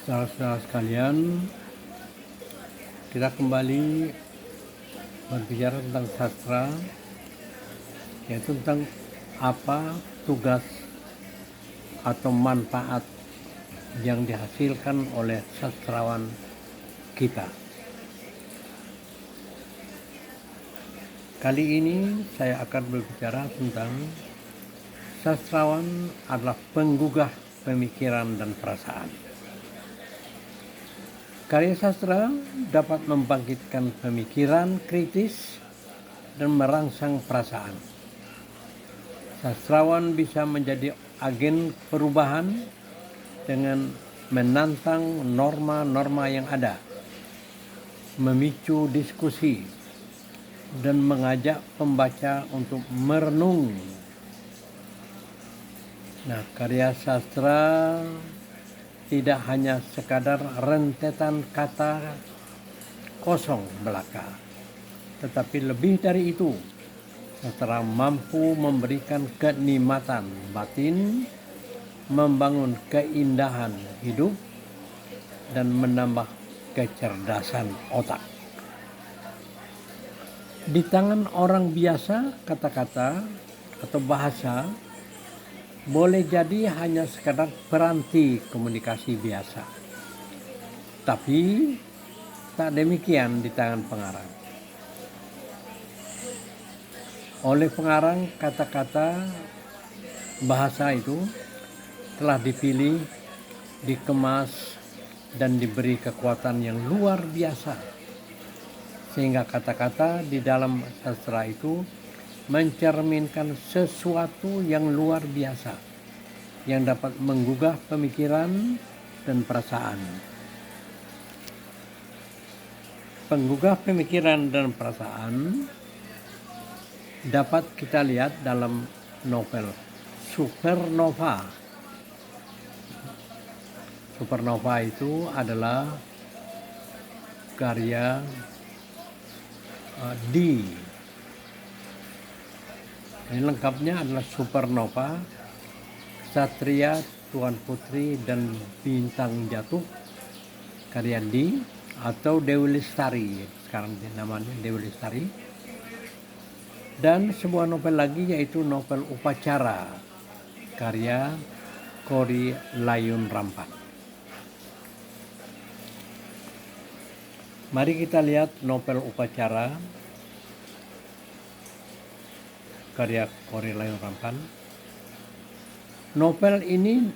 Saudara-saudara sekalian, kita kembali berbicara tentang sastra, yaitu tentang apa tugas atau manfaat yang dihasilkan oleh sastrawan kita. Kali ini saya akan berbicara tentang sastrawan adalah penggugah pemikiran dan perasaan. Karya sastra dapat membangkitkan pemikiran kritis dan merangsang perasaan. Sastrawan bisa menjadi agen perubahan dengan menantang norma-norma yang ada, memicu diskusi, dan mengajak pembaca untuk merenung. Nah, karya sastra tidak hanya sekadar rentetan kata kosong belaka, tetapi lebih dari itu, sastra mampu memberikan kenikmatan batin, membangun keindahan hidup, dan menambah kecerdasan otak. Di tangan orang biasa, kata-kata atau bahasa boleh jadi hanya sekadar peranti komunikasi biasa. Tapi tak demikian di tangan pengarang. Oleh pengarang, kata-kata bahasa itu telah dipilih, dikemas, dan diberi kekuatan yang luar biasa, sehingga kata-kata di dalam sastra itu mencerminkan sesuatu yang luar biasa yang dapat menggugah pemikiran dan perasaan. Penggugah pemikiran dan perasaan dapat kita lihat dalam novel Supernova. Supernova itu adalah karya Ini lengkapnya adalah Supernova, Satria, Tuan Putri, dan Bintang Jatuh, karya D atau Dewi Lestari, sekarang namanya Dewi Lestari. Dan sebuah novel lagi yaitu novel Upacara, karya Kori Layun Rampan. Mari kita lihat novel Upacara, karya Kori Layun Rampan. Novel ini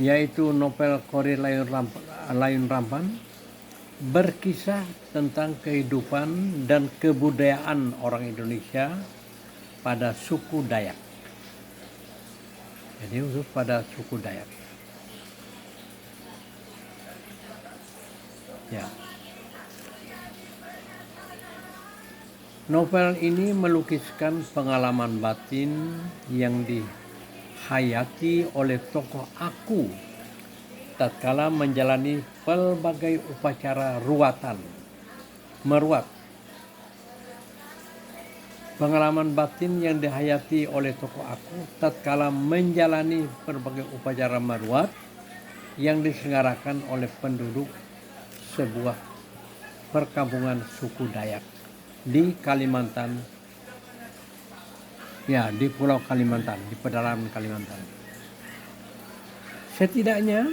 yaitu novel Kori Layun Rampan berkisah tentang kehidupan dan kebudayaan orang Indonesia pada suku Dayak. Jadi khusus pada suku Dayak. Ya. Novel ini melukiskan pengalaman batin yang dihayati oleh tokoh Aku tatkala menjalani pelbagai upacara meruat. Pengalaman batin yang dihayati oleh tokoh Aku tatkala menjalani berbagai upacara meruat yang diselenggarakan oleh penduduk sebuah perkampungan suku Dayak di Kalimantan, ya, di Pulau Kalimantan, di pedalaman Kalimantan. Setidaknya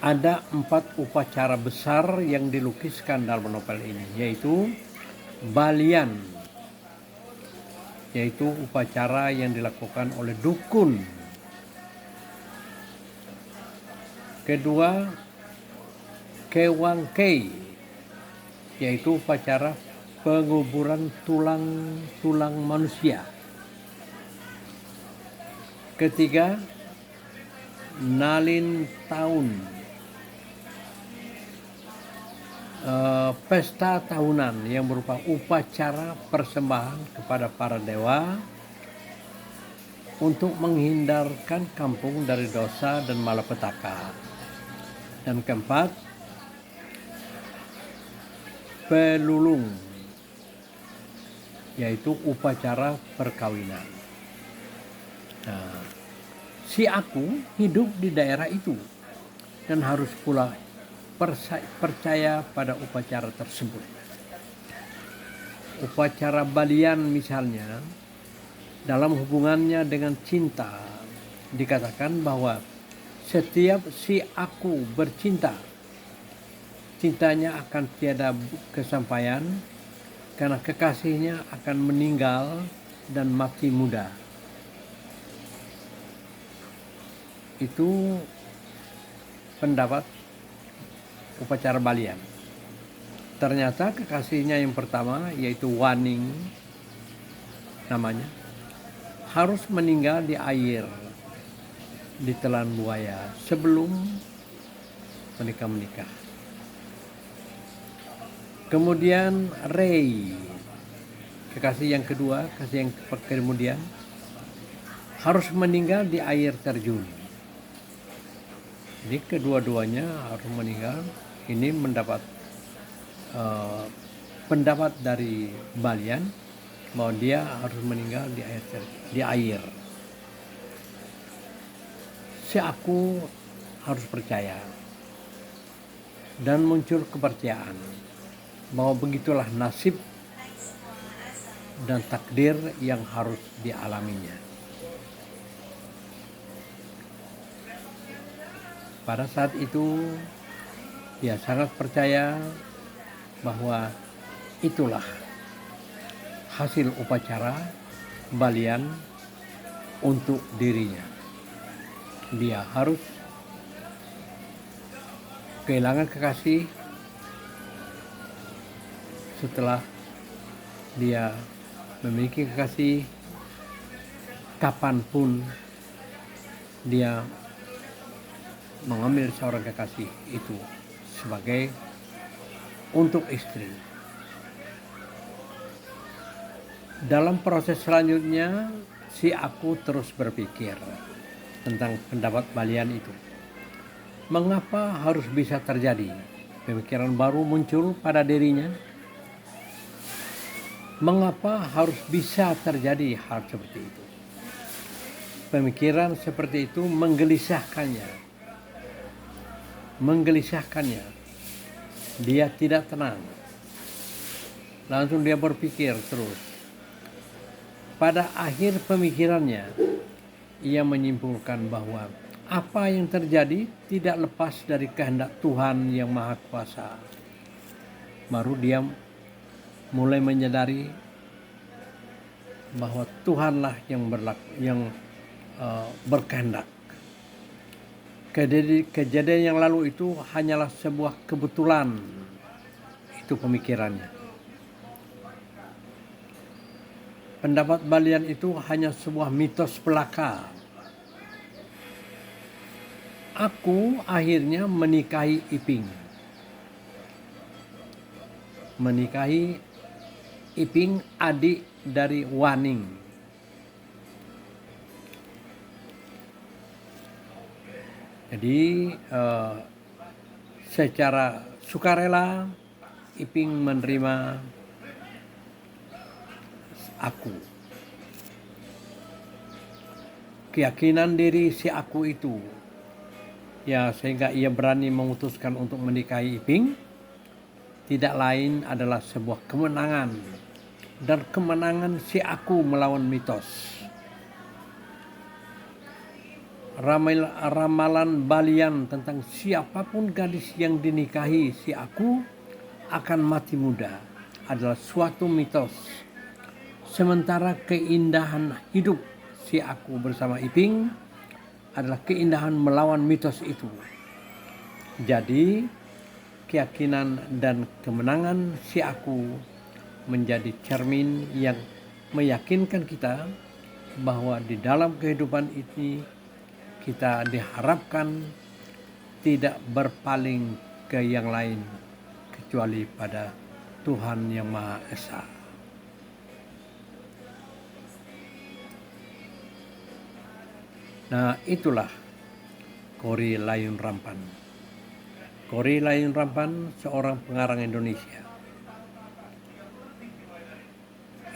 ada 4 upacara besar yang dilukiskan dalam novel ini, yaitu Balian, yaitu upacara yang dilakukan oleh dukun. Kedua, Kewangkei, yaitu upacara penguburan tulang manusia. Ketiga, Nalin Tahun, pesta tahunan yang berupa upacara persembahan kepada para dewa untuk menghindarkan kampung dari dosa dan malapetaka. Dan keempat, Pelulung, yaitu upacara perkawinan. Nah, Si aku hidup di daerah itu dan harus pula percaya pada upacara tersebut. Upacara balian misalnya, dalam hubungannya dengan cinta, dikatakan bahwa setiap si aku bercinta, cintanya akan tiada kesampaian karena kekasihnya akan meninggal dan mati muda. Itu pendapat upacara balian. Ternyata kekasihnya yang pertama, yaitu Waning namanya, harus meninggal di air, di telan buaya sebelum menikah. Kemudian Rei, kekasih yang kedua, kekasih yang kemudian, harus meninggal di air terjun. Jadi kedua-duanya harus meninggal. Ini mendapat pendapat dari balian bahwa dia harus meninggal di air. Si aku harus percaya dan muncul kepercayaan bahwa begitulah nasib dan takdir yang harus dialaminya. Pada saat itu dia sangat percaya bahwa itulah hasil upacara balian untuk dirinya. Dia harus kehilangan kekasih setelah dia memiliki kekasih, kapanpun dia mengambil seorang kekasih itu sebagai untuk istri. Dalam proses selanjutnya, si aku terus berpikir tentang pendapat balian itu. Mengapa harus bisa terjadi? Pemikiran baru muncul pada dirinya. Mengapa harus bisa terjadi hal seperti itu? Pemikiran seperti itu menggelisahkannya. Dia tidak tenang. Langsung dia berpikir terus. Pada akhir pemikirannya, ia menyimpulkan bahwa apa yang terjadi tidak lepas dari kehendak Tuhan yang Maha Kuasa. Baru dia mulai menyadari bahwa Tuhanlah yang berkehendak. Kejadian yang lalu itu hanyalah sebuah kebetulan. Itu pemikirannya. Pendapat balian itu hanya sebuah mitos belaka. Aku akhirnya menikahi Iping, adik dari Waning. Jadi secara sukarela Iping menerima aku. Keyakinan diri si aku itu, ya, sehingga ia berani memutuskan untuk menikahi Iping, tidak lain adalah sebuah kemenangan, dan kemenangan si aku melawan mitos. Ramalan balian tentang siapapun gadis yang dinikahi si aku akan mati muda adalah suatu mitos. Sementara keindahan hidup si aku bersama Iping adalah keindahan melawan mitos itu. Jadi keyakinan dan kemenangan si aku menjadi cermin yang meyakinkan kita bahwa di dalam kehidupan ini kita diharapkan tidak berpaling ke yang lain kecuali pada Tuhan yang Maha Esa. Nah, itulah Korrie Layun Rampan. Korrie Layun Rampan seorang pengarang Indonesia.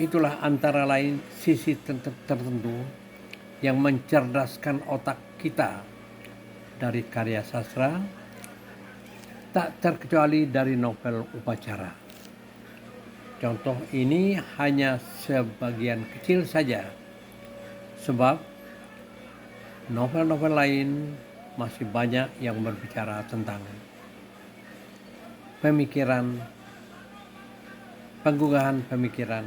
Itulah antara lain sisi tertentu yang mencerdaskan otak kita dari karya sastra, tak terkecuali dari novel upacara. Contoh ini hanya sebagian kecil saja, sebab novel-novel lain masih banyak yang berbicara tentang pemikiran, penggugah pemikiran,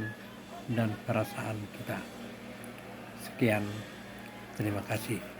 dan perasaan kita. Sekian, terima kasih.